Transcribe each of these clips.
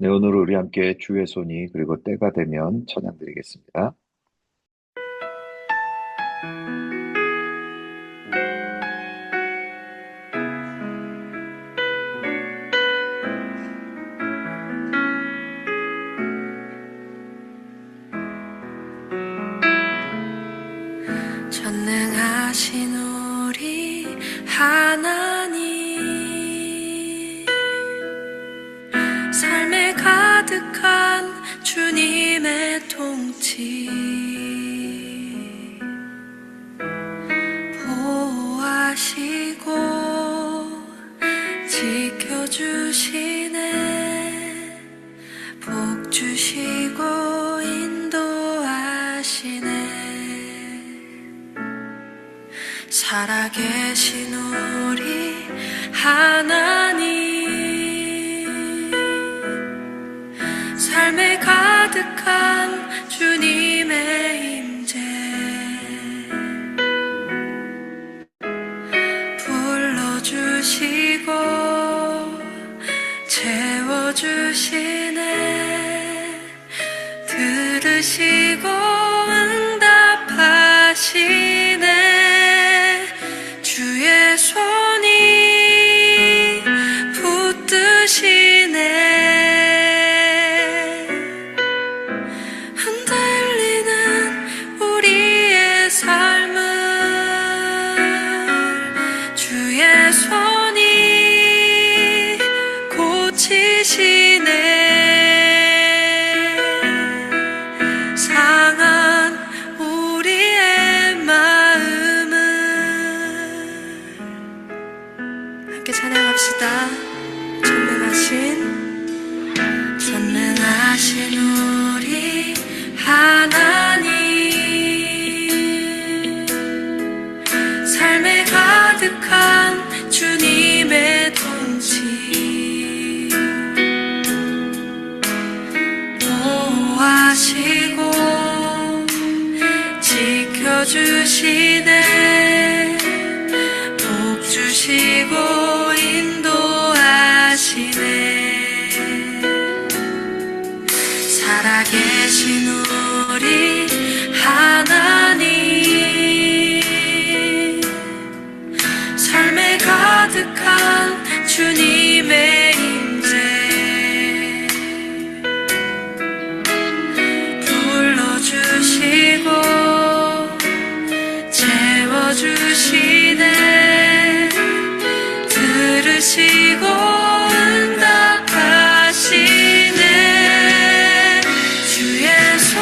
네, 오늘 우리 함께 주의 손이 그리고 때가 되면 찬양 드리겠습니다. 전능하신 우리 하나님, 삶에 가득한 주님의 통치, 보호하시고 지켜주시네, 복 주시고 인도하시네. 살아계신 우리 하나님, 삶에 가득한 주님의 임재, 불러주시고 채워주시네, 들으시고 응답하시네. 주의 손이 붙드시네, 흔들리는 우리의 삶을 주의 손이 고치시네. 상한 우리의 마음을 함께 찬양합시다. 전능하신 우리 하나님, 삶에 가득한 주님의 통치, 보호하시고 지켜주시네, 복 주시고 인도하시네. 살아계신 우리 하나님, 삶에 가득한 주님의 임재, 불러주시고 채워주시네, 들으시고 응답하시네. 주의 손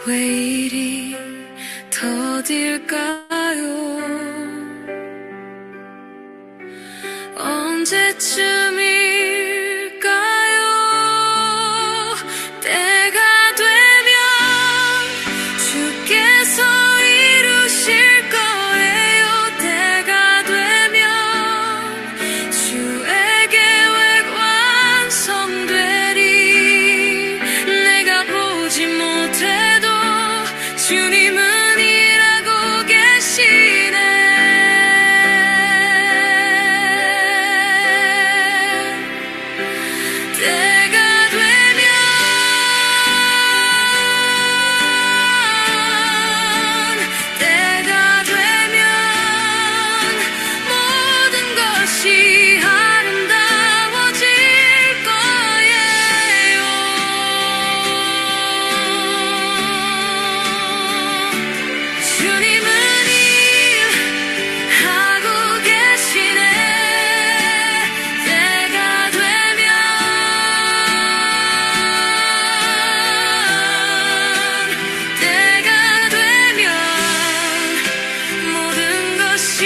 왜 이리 더딜까요? 언제쯤일까요? 때가 되면 주께서 이루실 거예요. 때가 되면 주의 계획 완성되리. 내가 보지 못해도 주님은 일하고 계시네. 때가 되면 모든 것이 아름다워질 거예요. 주님은 일하고 계시네. 때가 되면 모든 것이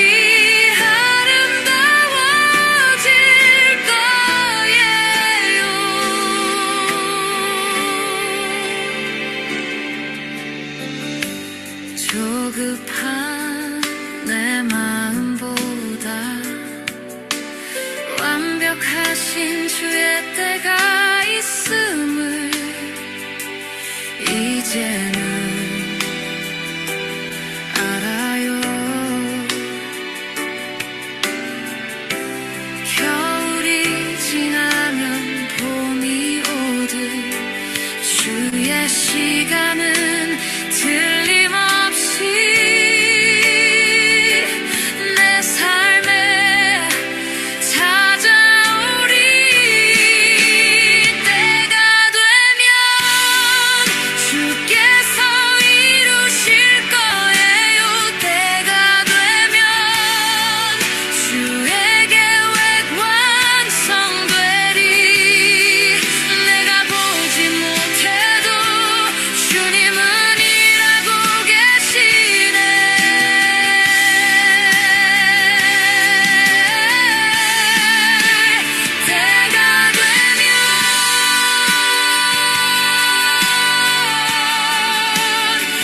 아름다워질 거예요. 조급한 내 마음보다 완벽하신 주의 때가 있음을 이제는 알아요. 겨울이 지나면 봄이 오듯 주의 시간은 틀림없이 내 삶에 찾아오리. 때가 되면 주께서 이루실 거예요. 때가 되면 주의 계획 완성되리. 내가 보지 못해도 주님은 일하고 계시네.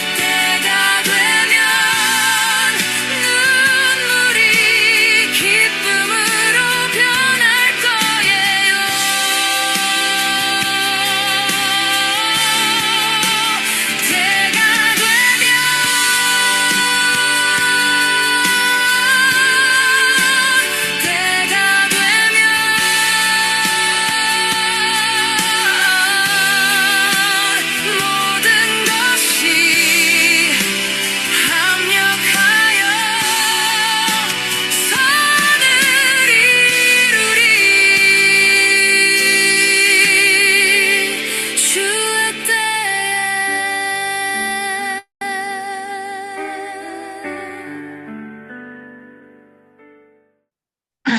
때가 되면 눈물이 기쁨으로 변할 거예요. 때가 되면 모든 것이 합력하여 선을 이루리. 주의 때에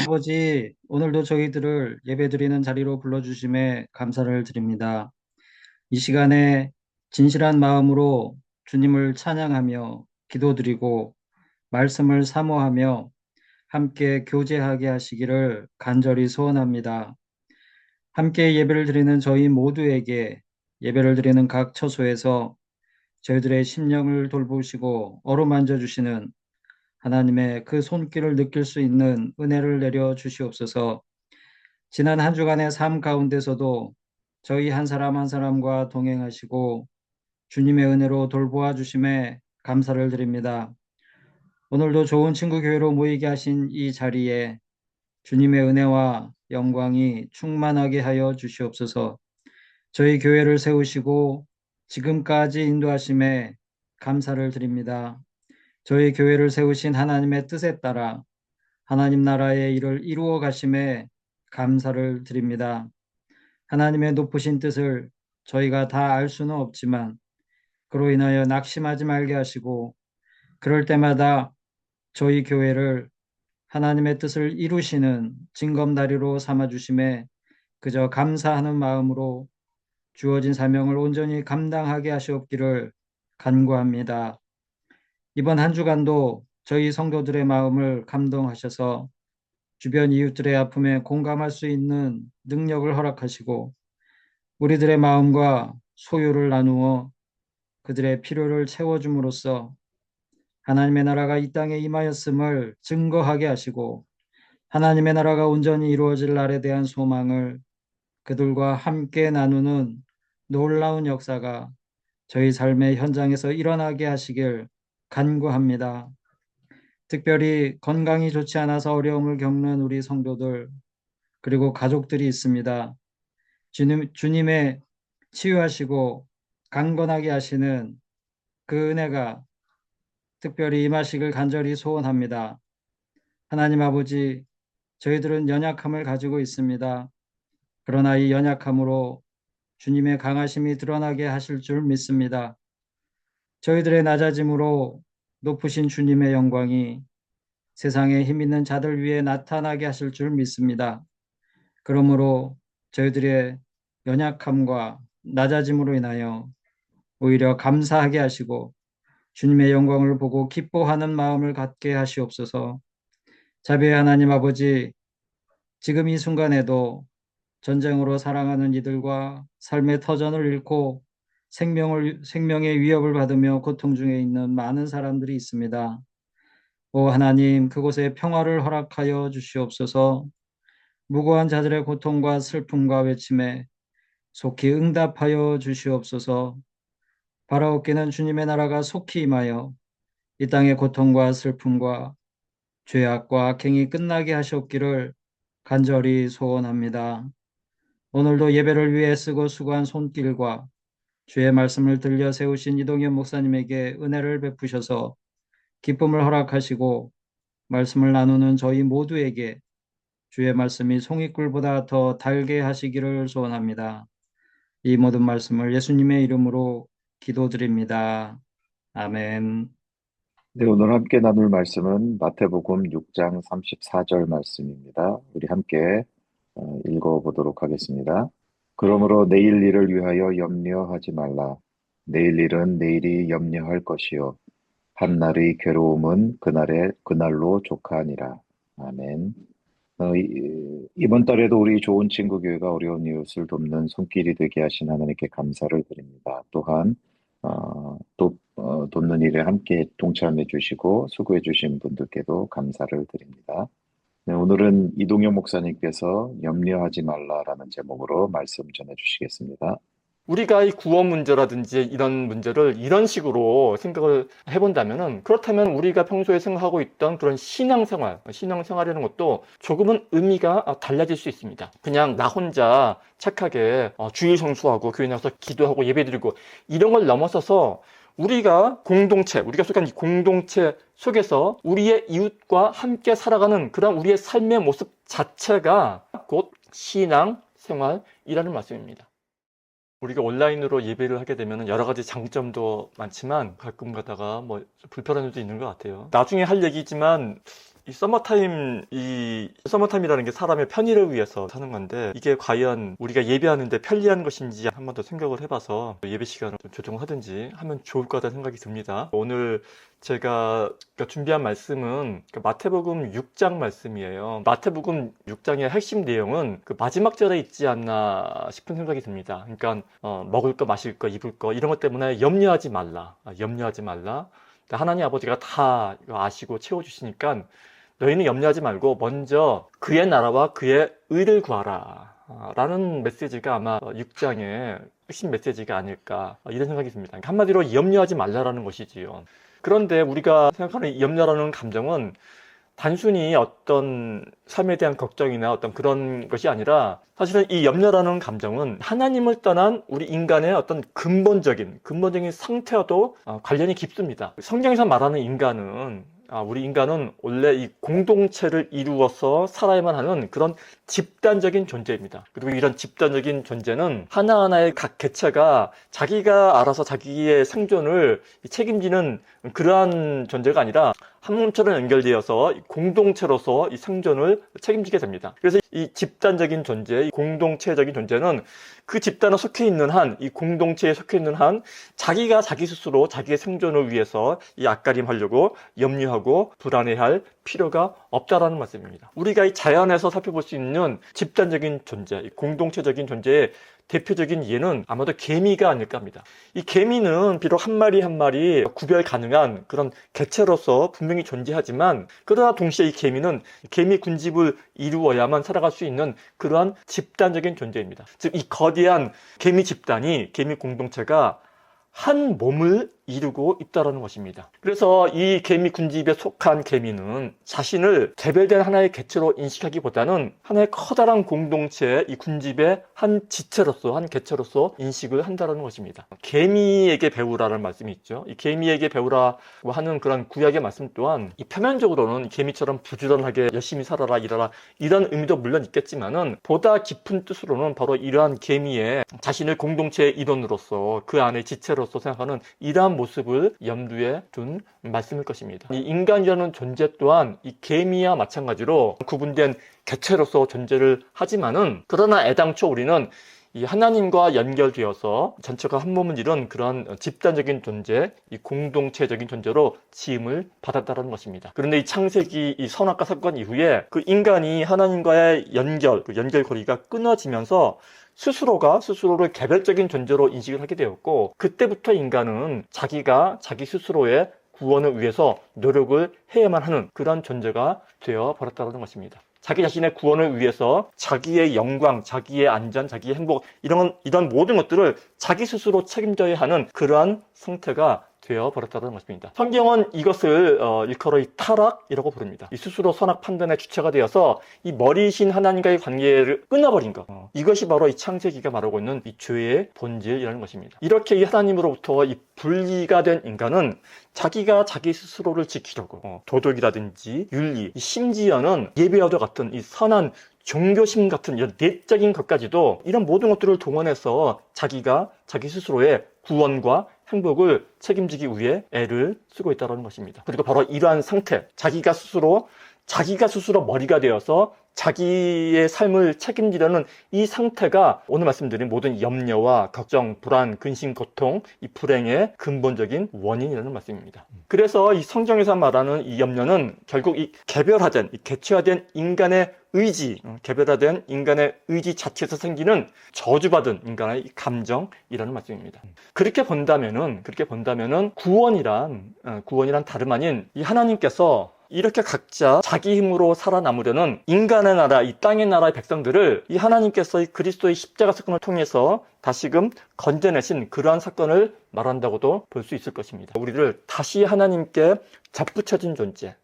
아버지, 오늘도 저희들을 예배드리는 자리로 불러주심에 감사를 드립니다. 이 시간에 진실한 마음으로 주님을 찬양하며 기도드리고 말씀을 사모하며 함께 교제하게 하시기를 간절히 소원합니다. 함께 예배를 드리는 저희 모두에게 예배를 드리는 각 처소에서 저희들의 심령을 돌보시고 어루만져 주시는 하나님의 그 손길을 느낄 수 있는 은혜를 내려 주시옵소서. 지난 한 주간의 삶 가운데서도 저희 한 사람 한 사람과 동행하시고 주님의 은혜로 돌보아 주심에 감사를 드립니다. 오늘도 좋은 친구 교회로 모이게 하신 이 자리에 주님의 은혜와 영광이 충만하게 하여 주시옵소서. 저희 교회를 세우시고 지금까지 인도하심에 감사를 드립니다. 저희 교회를 세우신 하나님의 뜻에 따라 하나님 나라의 일을 이루어 가심에 감사를 드립니다. 하나님의 높으신 뜻을 저희가 다 알 수는 없지만 그로 인하여 낙심하지 말게 하시고 그럴 때마다 저희 교회를 하나님의 뜻을 이루시는 징검다리로 삼아주심에 그저 감사하는 마음으로 주어진 사명을 온전히 감당하게 하시옵기를 간구합니다. 이번 한 주간도 저희 성도들의 마음을 감동하셔서 주변 이웃들의 아픔에 공감할 수 있는 능력을 허락하시고 우리들의 마음과 소유를 나누어 그들의 필요를 채워줌으로써 하나님의 나라가 이 땅에 임하였음을 증거하게 하시고 하나님의 나라가 온전히 이루어질 날에 대한 소망을 그들과 함께 나누는 놀라운 역사가 저희 삶의 현장에서 일어나게 하시길 간구합니다. 특별히 건강이 좋지 않아서 어려움을 겪는 우리 성도들 그리고 가족들이 있습니다. 주님의 치유하시고 강건하게 하시는 그 은혜가 특별히 임하시길 간절히 소원합니다. 하나님 아버지, 저희들은 연약함을 가지고 있습니다. 그러나 이 연약함으로 주님의 강하심이 드러나게 하실 줄 믿습니다. 저희들의 낮아짐으로 높으신 주님의 영광이 세상에 힘 있는 자들 위에 나타나게 하실 줄 믿습니다. 그러므로 저희들의 연약함과 낮아짐으로 인하여 오히려 감사하게 하시고 주님의 영광을 보고 기뻐하는 마음을 갖게 하시옵소서. 자비의 하나님 아버지, 지금 이 순간에도 전쟁으로 살아가는 이들과 삶의 터전을 잃고 생명의 위협을 받으며 고통 중에 있는 많은 사람들이 있습니다. 오 하나님, 그곳에 평화를 허락하여 주시옵소서. 무고한 자들의 고통과 슬픔과 외침에 속히 응답하여 주시옵소서. 바라옵기는 주님의 나라가 속히 임하여 이 땅의 고통과 슬픔과 죄악과 악행이 끝나게 하시옵기를 간절히 소원합니다. 오늘도 예배를 위해 쓰고 수고한 손길과 주의 말씀을 들려 세우신 이동현 목사님에게 은혜를 베푸셔서 기쁨을 허락하시고 말씀을 나누는 저희 모두에게 주의 말씀이 송이꿀보다 더 달게 하시기를 소원합니다. 이 모든 말씀을 예수님의 이름으로 기도드립니다. 아멘. 네, 오늘 함께 나눌 말씀은 마태복음 6장 34절 말씀입니다. 우리 함께 읽어보도록 하겠습니다. 그러므로 내일 일을 위하여 염려하지 말라. 내일 일은 내일이 염려할 것이요 한날의 괴로움은 그날로 족하니라. 아멘. 이번 달에도 우리 좋은 친구 교회가 어려운 이웃을 돕는 손길이 되게 하신 하나님께 감사를 드립니다. 또한 돕는 일에 함께 동참해 주시고 수고해 주신 분들께도 감사를 드립니다. 네, 오늘은 이동영 목사님께서 염려하지 말라라는 제목으로 말씀 전해 주시겠습니다. 우리가 이 구원 문제라든지 이런 문제를 이런 식으로 생각을 해본다면은, 그렇다면 우리가 평소에 생각하고 있던 그런 신앙생활이라는 것도 조금은 의미가 달라질 수 있습니다. 그냥 나 혼자 착하게 주일 성수하고 교회 나가서 기도하고 예배드리고 이런 걸 넘어서서 우리가 속한 이 공동체 속에서 우리의 이웃과 함께 살아가는 그런 우리의 삶의 모습 자체가 곧 신앙생활이라는 말씀입니다. 우리가 온라인으로 예배를 하게 되면 여러 가지 장점도 많지만 가끔 가다가 불편한 점도 있는 것 같아요. 나중에 할 얘기지만 이 서머타임이라는 게 사람의 편의를 위해서 사는 건데, 이게 과연 우리가 예배하는데 편리한 것인지 한 번 더 생각을 해봐서 예배 시간을 좀 조정을 하든지 하면 좋을 것 같다는 생각이 듭니다. 오늘 제가 준비한 말씀은 마태복음 6장 말씀이에요. 마태복음 6장의 핵심 내용은 그 마지막 절에 있지 않나 싶은 생각이 듭니다. 그러니까 먹을 거, 마실 거, 입을 거 이런 것 때문에 염려하지 말라. 하나님 아버지가 다 아시고 채워주시니까 너희는 염려하지 말고 먼저 그의 나라와 그의 의를 구하라 라는 메시지가 아마 6장의 핵심 메시지가 아닐까 이런 생각이 듭니다. 한마디로 염려하지 말라라는 것이지요. 그런데 우리가 생각하는 이 염려라는 감정은 단순히 어떤 삶에 대한 걱정이나 어떤 그런 것이 아니라, 사실은 이 염려라는 감정은 하나님을 떠난 우리 인간의 어떤 근본적인 상태와도 관련이 깊습니다. 성경에서 말하는 우리 인간은 원래 이 공동체를 이루어서 살아야만 하는 그런 집단적인 존재입니다. 그리고 이런 집단적인 존재는 하나하나의 각 개체가 자기가 알아서 자기의 생존을 책임지는 그러한 존재가 아니라 한 몸처럼 연결되어서 공동체로서 이 생존을 책임지게 됩니다. 그래서 이 집단적인 존재, 이 공동체적인 존재는 그 집단에 속해 있는 한, 이 공동체에 속해 있는 한, 자기가 자기 스스로 자기의 생존을 위해서 이 앞가림하려고 염려하고 불안해할 필요가 없다라는 말씀입니다. 우리가 이 자연에서 살펴볼 수 있는 집단적인 존재, 이 공동체적인 존재의 대표적인 예는 아마도 개미가 아닐까 합니다. 이 개미는 비록 한 마리 한 마리 구별 가능한 그런 개체로서 분명히 존재하지만, 그러나 동시에 이 개미는 개미 군집을 이루어야만 살아갈 수 있는 그러한 집단적인 존재입니다. 즉, 이 거대한 개미 집단이, 개미 공동체가 한 몸을 이루고 있다는 것입니다. 그래서 이 개미 군집에 속한 개미는 자신을 개별된 하나의 개체로 인식하기보다는 하나의 커다란 공동체의 이 군집의 한 지체로서, 한 개체로서 인식을 한다는 것입니다. 개미에게 배우라는 말씀이 있죠. 이 개미에게 배우라고 하는 그런 구약의 말씀 또한 이 표면적으로는 개미처럼 부지런하게 열심히 살아라, 일하라, 이런 의미도 물론 있겠지만은, 보다 깊은 뜻으로는 바로 이러한 개미의 자신을 공동체의 일원으로서, 그 안에 지체로서 생각하는 이러한 모습을 염두에 둔 말씀일 것입니다. 이 인간이라는 존재 또한 이 개미와 마찬가지로 구분된 개체로서 존재를 하지만은, 그러나 애당초 우리는 이 하나님과 연결되어서 전체가 한 몸을 이룬 그런 집단적인 존재, 이 공동체적인 존재로 지음을 받았다는 것입니다. 그런데 이 창세기 이 선악과 사건 이후에 그 인간이 하나님과의 그 연결고리가 끊어지면서 스스로를 개별적인 존재로 인식을 하게 되었고, 그때부터 인간은 자기가 자기 스스로의 구원을 위해서 노력을 해야만 하는 그런 존재가 되어 버렸다는 것입니다. 자기 자신의 구원을 위해서 자기의 영광, 자기의 안전, 자기의 행복, 이런 모든 것들을 자기 스스로 책임져야 하는 그러한 상태가 되어 버렸다는 것입니다. 성경은 이것을 일컬어 이 타락이라고 부릅니다. 이 스스로 선악 판단의 주체가 되어서 이 머리이신 하나님과의 관계를 끊어버린 것, 이것이 바로 이 창세기가 말하고 있는 이 죄의 본질이라는 것입니다. 이렇게 이 하나님으로부터 이 분리가 된 인간은 자기가 자기 스스로를 지키려고 도덕이라든지 윤리, 심지어는 예배와도 같은 이 선한 종교심 같은 이런 내적인 것까지도, 이런 모든 것들을 동원해서 자기가 자기 스스로의 구원과 행복을 책임지기 위해 애를 쓰고 있다는 것입니다. 그리고 바로 이러한 상태, 자기가 스스로 머리가 되어서 자기의 삶을 책임지려는 이 상태가 오늘 말씀드린 모든 염려와 걱정, 불안, 근심, 고통, 이 불행의 근본적인 원인이라는 말씀입니다. 그래서 이 성경에서 말하는 이 염려는 결국 이 개체화된 인간의 의지, 개별화된 인간의 의지 자체에서 생기는 저주받은 인간의 감정이라는 말씀입니다. 그렇게 본다면은 구원이란 다름 아닌 이 하나님께서 이렇게 각자 자기 힘으로 살아남으려는 인간의 나라, 이 땅의 나라의 백성들을 이 하나님께서 이 그리스도의 십자가 사건을 통해서 다시금 건져내신 그러한 사건을 말한다고도 볼 수 있을 것입니다. 우리를 다시 하나님께 접붙여진 존재,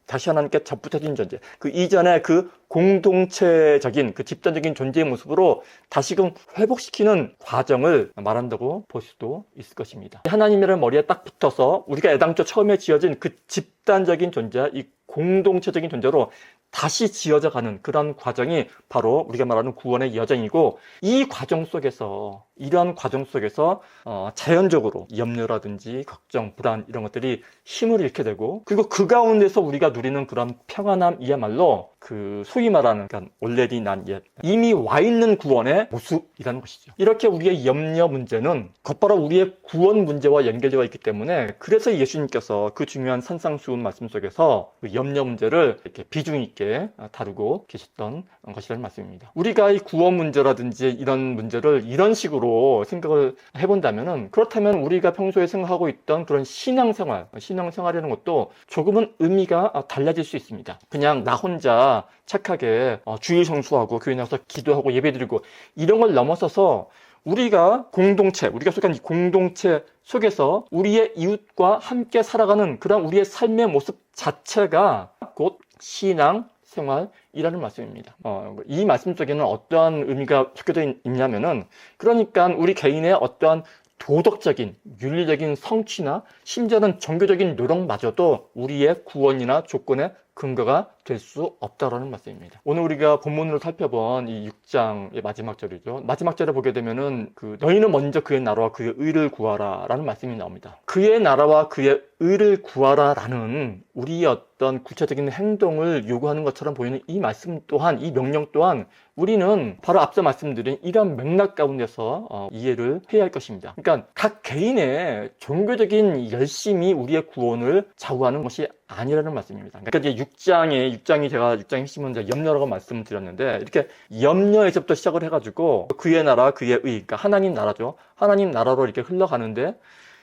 다시 하나님께 접붙여진 존재, 그 이전의 그 공동체적인, 그 집단적인 존재의 모습으로 다시금 회복시키는 과정을 말한다고 볼 수도 있을 것입니다. 하나님이라는 머리에 딱 붙어서 우리가 애당초 처음에 지어진 그 집단적인 존재, 이 공동체적인 존재로 다시 지어져가는 그런 과정이 바로 우리가 말하는 구원의 여정이고, 이 과정 속에서, 이러한 과정 속에서 자연적으로 염려라든지 걱정, 불안, 이런 것들이 힘을 잃게 되고, 그리고 그 가운데서 우리가 누리는 그런 평안함이야말로 그 소위 말하는 already not yet, 이미 와 있는 구원의 모습이라는 것이죠. 이렇게 우리의 염려 문제는 곧바로 우리의 구원 문제와 연결되어 있기 때문에, 그래서 예수님께서 그 중요한 산상수훈 말씀 속에서 그 염려 문제를 이렇게 비중 있게 다루고 계셨던 것이라는 말씀입니다. 우리가 이 구원 문제라든지 이런 문제를 이런 식으로 생각을 해본다면은, 그렇다면 우리가 평소에 생각하고 있던 그런 신앙생활이라는 것도 조금은 의미가 달라질 수 있습니다. 그냥 나 혼자 착하게 주일 성수하고 교회 나가서 기도하고 예배드리고 이런 걸 넘어서서 우리가 속한 이 공동체 속에서 우리의 이웃과 함께 살아가는 그런 우리의 삶의 모습 자체가 곧 신앙 생활이라는 말씀입니다. 이 말씀 속에는 어떠한 의미가 속해져 있냐면은, 그러니까 우리 개인의 어떠한 도덕적인, 윤리적인 성취나 심지어는 종교적인 노력마저도 우리의 구원이나 조건의 근거가 될 수 없다라는 말씀입니다. 오늘 우리가 본문으로 살펴본 이 6장의 마지막 절이죠. 마지막 절에 보게 되면은 너희는 먼저 그의 나라와 그의 의를 구하라 라는 말씀이 나옵니다. 그의 나라와 그의 의를 구하라 라는 우리의 어떤 구체적인 행동을 요구하는 것처럼 보이는 이 말씀 또한, 이 명령 또한 우리는 바로 앞서 말씀드린 이런 맥락 가운데서 이해를 해야 할 것입니다. 그러니까 각 개인의 종교적인 열심이 우리의 구원을 좌우하는 것이 아니라는 말씀입니다. 그러니까 이제 6장이 제가 6장의 핵심은 이제 염려라고 말씀드렸는데, 이렇게 염려에서부터 시작을 해가지고 그의 나라, 그의 의, 그러니까 하나님 나라죠. 하나님 나라로 이렇게 흘러가는데,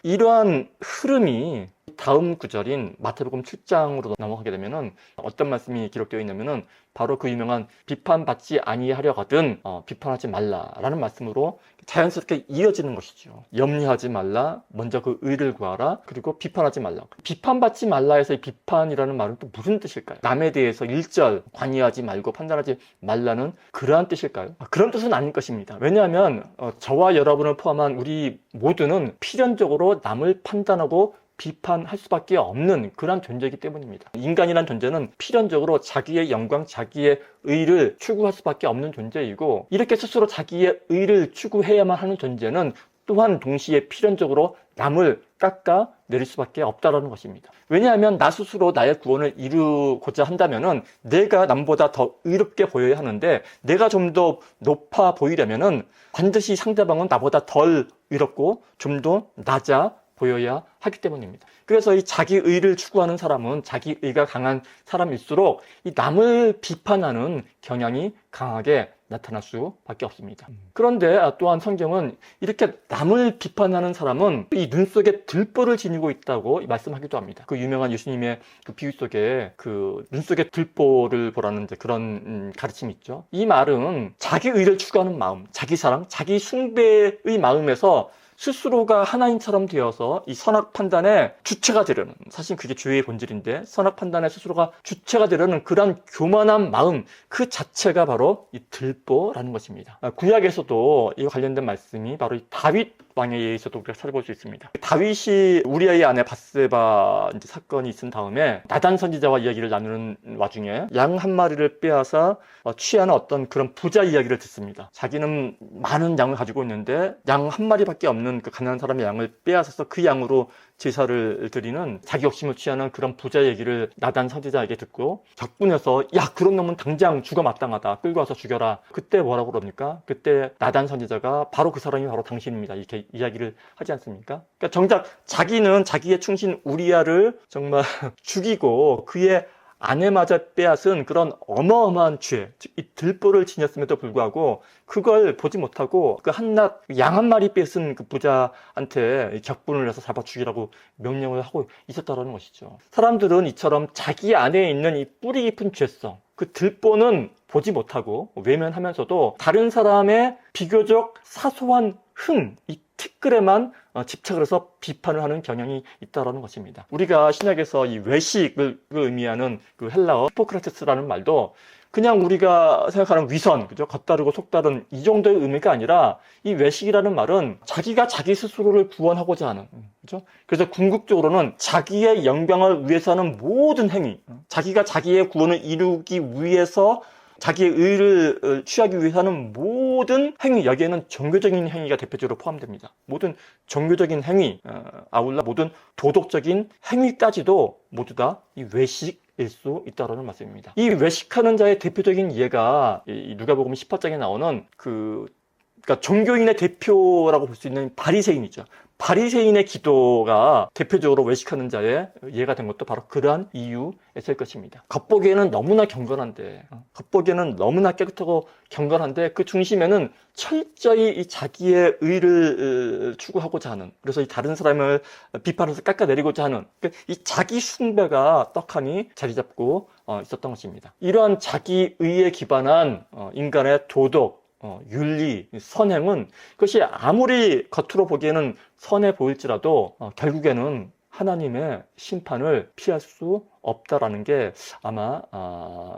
이러한 흐름이 다음 구절인 마태복음 7장으로 넘어가게 되면은 어떤 말씀이 기록되어 있냐면은 바로 그 유명한 비판받지 아니하려거든 비판하지 말라라는 말씀으로 자연스럽게 이어지는 것이죠. 염려하지 말라, 먼저 그 의를 구하라, 그리고 비판하지 말라. 비판받지 말라 해서 이 비판이라는 말은 또 무슨 뜻일까요? 남에 대해서 일절 관여하지 말고 판단하지 말라는 그러한 뜻일까요? 그런 뜻은 아닐 것입니다. 왜냐하면 저와 여러분을 포함한 우리 모두는 필연적으로 남을 판단하고 비판할 수밖에 없는 그런 존재이기 때문입니다. 인간이란 존재는 필연적으로 자기의 영광, 자기의 의를 추구할 수밖에 없는 존재이고, 이렇게 스스로 자기의 의를 추구해야만 하는 존재는 또한 동시에 필연적으로 남을 깎아 내릴 수밖에 없다는 것입니다. 왜냐하면 나 스스로 나의 구원을 이루고자 한다면은 내가 남보다 더 의롭게 보여야 하는데, 내가 좀 더 높아 보이려면은 반드시 상대방은 나보다 덜 의롭고 좀 더 낮아 보여야 하기 때문입니다. 그래서 이 자기의를 추구하는 사람은 자기의가 강한 사람일수록 이 남을 비판하는 경향이 강하게 나타날 수밖에 없습니다. 그런데 또한 성경은 이렇게 남을 비판하는 사람은 이 눈 속에 들보를 지니고 있다고 말씀하기도 합니다. 그 유명한 예수님의 그 비유 속에 그 눈 속에 들보를 보라는 그런 가르침이 있죠. 이 말은 자기의를 추구하는 마음, 자기 사랑, 자기 숭배의 마음에서 스스로가 하나님처럼 되어서 이 선악 판단의 주체가 되려는, 사실 그게 죄의 본질인데 선악 판단의 스스로가 주체가 되려는 그런 교만한 마음, 그 자체가 바로 이 들보라는 것입니다. 구약에서도 이와 관련된 말씀이 바로 이 다윗 왕에 의해서도 우리가 찾아볼 수 있습니다. 다윗이 우리아의 아내 밧세바 사건이 있은 다음에 나단 선지자와 이야기를 나누는 와중에 양 한 마리를 빼앗아 취하는 어떤 그런 부자 이야기를 듣습니다. 자기는 많은 양을 가지고 있는데 양 한 마리밖에 없는 그 가난한 사람의 양을 빼앗아서 그 양으로 제사를 드리는 자기 욕심을 취하는 그런 부자 얘기를 나단 선지자에게 듣고 격분해서, 야, 그런 놈은 당장 죽어 마땅하다, 끌고 와서 죽여라. 그때 뭐라고 그럽니까? 그때 나단 선지자가 바로 그 사람이 바로 당신입니다, 이렇게 이야기를 하지 않습니까? 그러니까 정작 자기는 자기의 충신 우리아를 정말 죽이고 그의 아내마저 빼앗은 그런 어마어마한 죄, 즉 이 들보를 지녔음에도 불구하고 그걸 보지 못하고 그 한낱 양 한 마리 뺏은 그 부자한테 격분을 해서 잡아 죽이라고 명령을 하고 있었다는 것이죠. 사람들은 이처럼 자기 안에 있는 이 뿌리 깊은 죄성, 그 들보는 보지 못하고 외면하면서도 다른 사람의 비교적 사소한 이 티끌에만 집착을 해서 비판을 하는 경향이 있다는 것입니다. 우리가 신약에서 이 외식을 의미하는 그 헬라어 히포크라테스라는 말도 그냥 우리가 생각하는 위선, 그죠? 겉다르고 속다른 이 정도의 의미가 아니라 이 외식이라는 말은 자기가 자기 스스로를 구원하고자 하는, 그죠? 그래서 궁극적으로는 자기의 영광을 위해서 하는 모든 행위, 자기가 자기의 구원을 이루기 위해서 자기의 의를 취하기 위해서 하는 모든 행위, 여기에는 종교적인 행위가 대표적으로 포함됩니다. 모든 종교적인 행위, 아울러 모든 도덕적인 행위까지도 모두 다 이 외식일 수 있다는 말씀입니다. 이 외식하는 자의 대표적인 예가 누가복음 18장에 나오는 그러니까 종교인의 대표라고 볼 수 있는 바리새인이죠. 바리새인의 기도가 대표적으로 외식하는 자의 예가 된 것도 바로 그러한 이유에서일 것입니다. 겉보기에는 너무나 경건한데, 겉보기에는 너무나 깨끗하고 경건한데 그 중심에는 철저히 이 자기의 의를 추구하고자 하는, 그래서 이 다른 사람을 비판해서 깎아내리고자 하는 이 자기 숭배가 떡하니 자리 잡고 있었던 것입니다. 이러한 자기 의에 기반한 인간의 도덕, 윤리, 선행은 그것이 아무리 겉으로 보기에는 선해 보일지라도 결국에는 하나님의 심판을 피할 수 없다라는 게 아마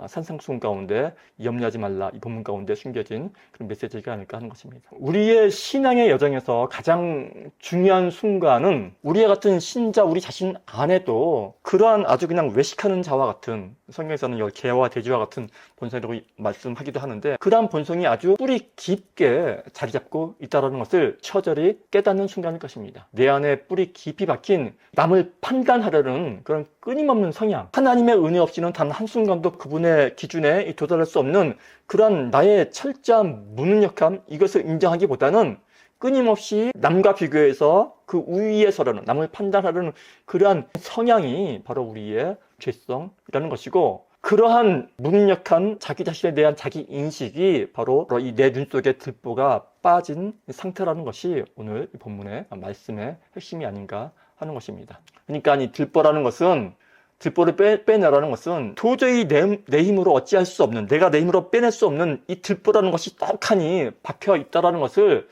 산상수훈 가운데 염려하지 말라 이 본문 가운데 숨겨진 그런 메시지가 아닐까 하는 것입니다. 우리의 신앙의 여정에서 가장 중요한 순간은 우리와 같은 신자 우리 자신 안에도 그러한 아주 그냥 외식하는 자와 같은, 성경에서는 개와 돼지와 같은 본성이라고 말씀하기도 하는데, 그러한 본성이 아주 뿌리 깊게 자리 잡고 있다는 것을 처절히 깨닫는 순간일 것입니다. 내 안에 뿌리 깊이 박힌 남을 판단하려는 그런 끊임없는 성향, 하나님의 은혜 없이는 단 한순간도 그분의 기준에 도달할 수 없는 그런 나의 철저한 무능력함, 이것을 인정하기보다는 끊임없이 남과 비교해서 그 우위에 서려는, 남을 판단하려는 그러한 성향이 바로 우리의 죄성이라는 것이고, 그러한 무능력한 자기 자신에 대한 자기 인식이 바로 이 내 눈 속에 들보가 빠진 상태라는 것이 오늘 이 본문의 말씀의 핵심이 아닌가 하는 것입니다. 그러니까 이 들보라는 것은, 들보를 빼내라는 것은 도저히 내 힘으로 어찌할 수 없는, 내가 내 힘으로 빼낼 수 없는 이 들보라는 것이 떡하니 박혀 있다라는 것을,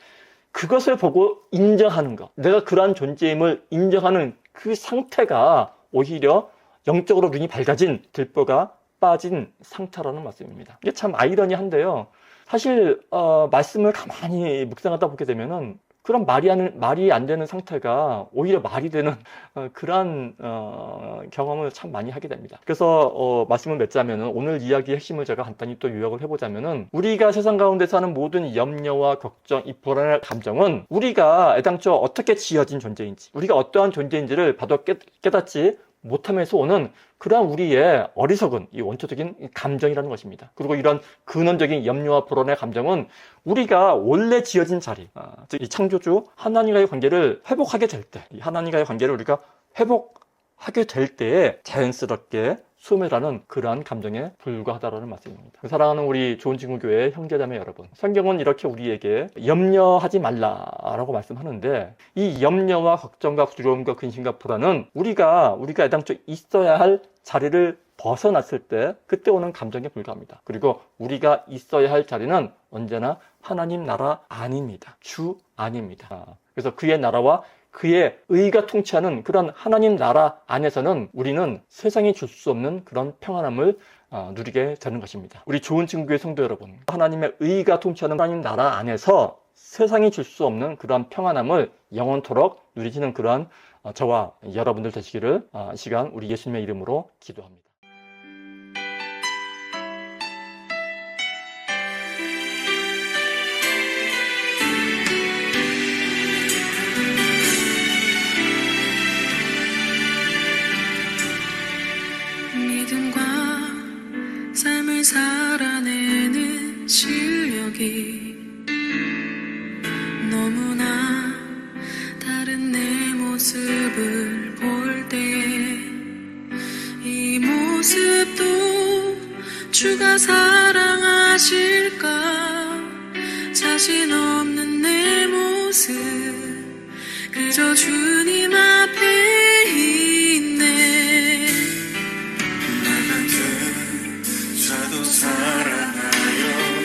그것을 보고 인정하는 것, 내가 그러한 존재임을 인정하는 그 상태가 오히려 영적으로 눈이 밝아진 들보가 빠진 상태라는 말씀입니다. 이게 참 아이러니한데요. 사실 말씀을 가만히 묵상하다 보게 되면은 그런 말이 안 되는 상태가 오히려 말이 되는 그러한 경험을 참 많이 하게 됩니다. 그래서 말씀을 맺자면은, 오늘 이야기의 핵심을 제가 간단히 또 요약을 해보자면은, 우리가 세상 가운데 사는 모든 염려와 걱정, 이 불안의 감정은 우리가 애당초 어떻게 지어진 존재인지, 우리가 어떠한 존재인지를 봐도 깨닫지 못함에서 오는 그러한 우리의 어리석은 이 원초적인 감정이라는 것입니다. 그리고 이런 근원적인 염려와 불안의 감정은 우리가 원래 지어진 자리, 즉 이 창조주 하나님과의 관계를 회복하게 될 때, 이 하나님과의 관계를 우리가 회복하게 될 때에 자연스럽게 소멸하는 그러한 감정에 불과하다라는 말씀입니다. 사랑하는 우리 좋은 친구 교회 형제자매 여러분, 성경은 이렇게 우리에게 염려하지 말라라고 말씀하는데, 이 염려와 걱정과 두려움과 근심과 불안은 우리가 애당초 있어야 할 자리를 벗어났을 때 그때 오는 감정에 불과합니다. 그리고 우리가 있어야 할 자리는 언제나 하나님 나라 안입니다. 주 안입니다. 그래서 그의 나라와 그의 의가 통치하는 그런 하나님 나라 안에서는 우리는 세상이 줄 수 없는 그런 평안함을 누리게 되는 것입니다. 우리 좋은 친구의 성도 여러분, 하나님의 의가 통치하는 하나님 나라 안에서 세상이 줄 수 없는 그런 평안함을 영원토록 누리시는 그러한 저와 여러분들 되시기를 이 시간 우리 예수님의 이름으로 기도합니다. 믿음과 삶을 살아내는 실력이 너무나 다른 내 모습을 볼 때, 이 모습도 주가 사랑하실까, 자신 없는 내 모습 그저 주님 앞에 있네. 자도 사랑하여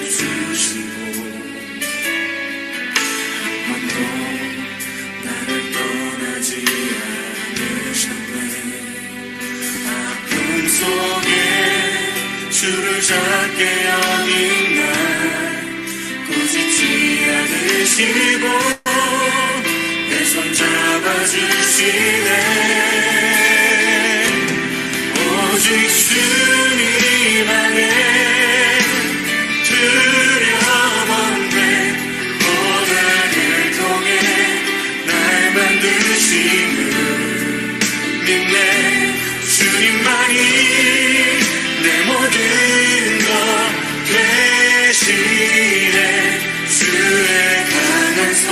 주시고 한 번도 나를 떠나지 않으셨네. 아픔 속에 주를 작게 여긴 날 꾸짖지 않으시고 내 손 잡아주시네. 오직 주님 안에 두려움없네. 고난을 통해 날 만드시는 믿네. 주님만이 내 모든 것 되시네. 주의 강한 손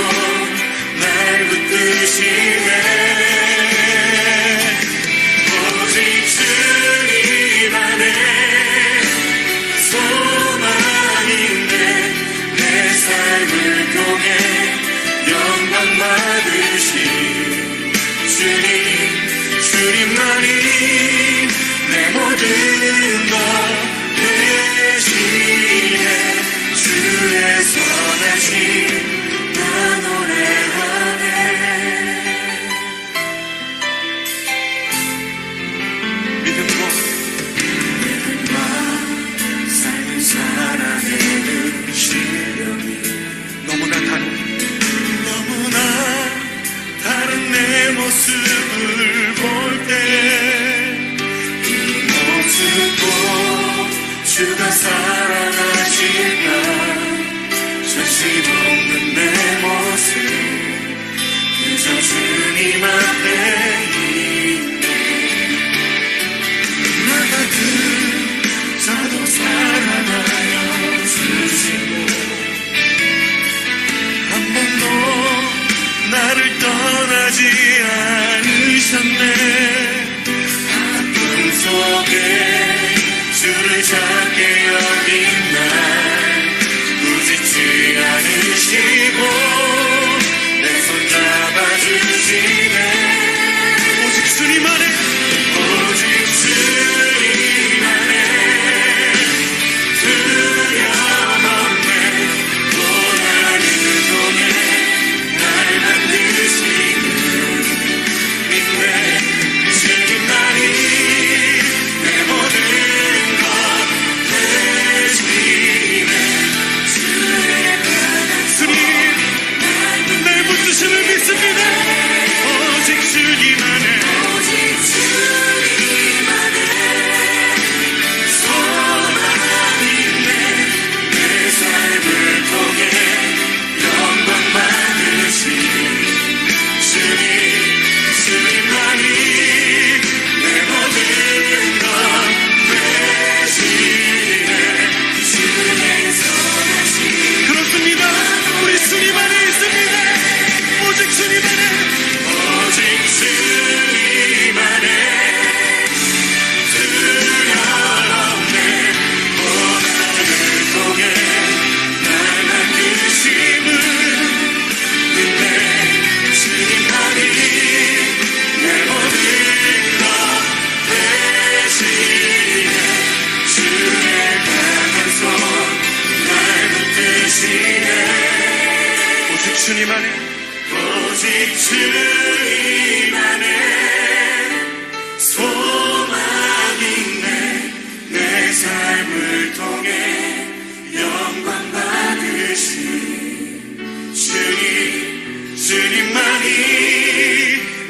날 붙드시네. 주님만이 내 모든 것 되시네. 주의 선하심 나 노래하네. 믿음으로 모습을 볼 때 이 모습 꼭 주가 사랑하실까 전심 없는 내 모습 그저 주님 앞에 있네 나 같은 자도 사랑하여 주시고 한 번도 나를 떠나지 않으셨네 아픔 속에 주를 작게 여긴 날 부지치 않으시고 내 손 잡아주시네 오직 주님 안에 오직 주님 안에 두려움 없네 고난을 통해 날 만드시는 믿네 주님만이 내 모든 것 대신해 주님 날 붙드심을 믿습니다 오직 주님 안에 소망이 있네 내 삶을 통해 영광 받으시니 주님만이 내 모든 것 대신해 주의 선하신 그렇습니다 우리 주님 안에 있습니다 오직 주님 안에 오직 주님 안에 두려움에 고난을 통해 날 만드심을 믿네 주님만이 내 모든 것 대신해 주의 강한 손날 붙드시네 오직 주님 안에 오직 주님 안에 소망 있네 내 삶을 통해 영광 받으신 주님만이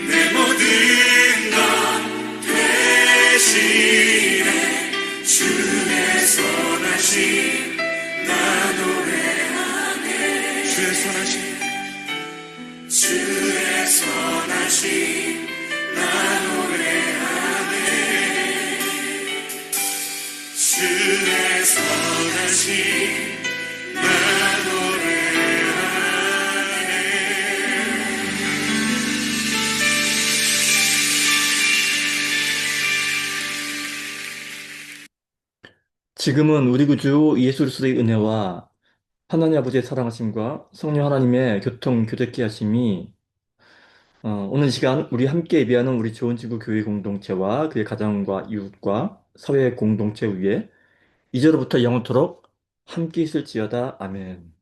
내 모든 것 대신해 주의 선하심 나 노래하네 주의 선하심 주의 선하심 나 노래하네 주의 선하심 나 노래하네 지금은 우리 구주 예수 그리스도의 은혜와 하나님 아버지의 사랑하심과 성령 하나님의 교통 교제케 하심이 오늘 시간 우리 함께 예배하는 우리 좋은 친구 교회 공동체와 그의 가정과 이웃과 사회 공동체 위에 이제로부터 영원토록 함께 있을지어다. 아멘.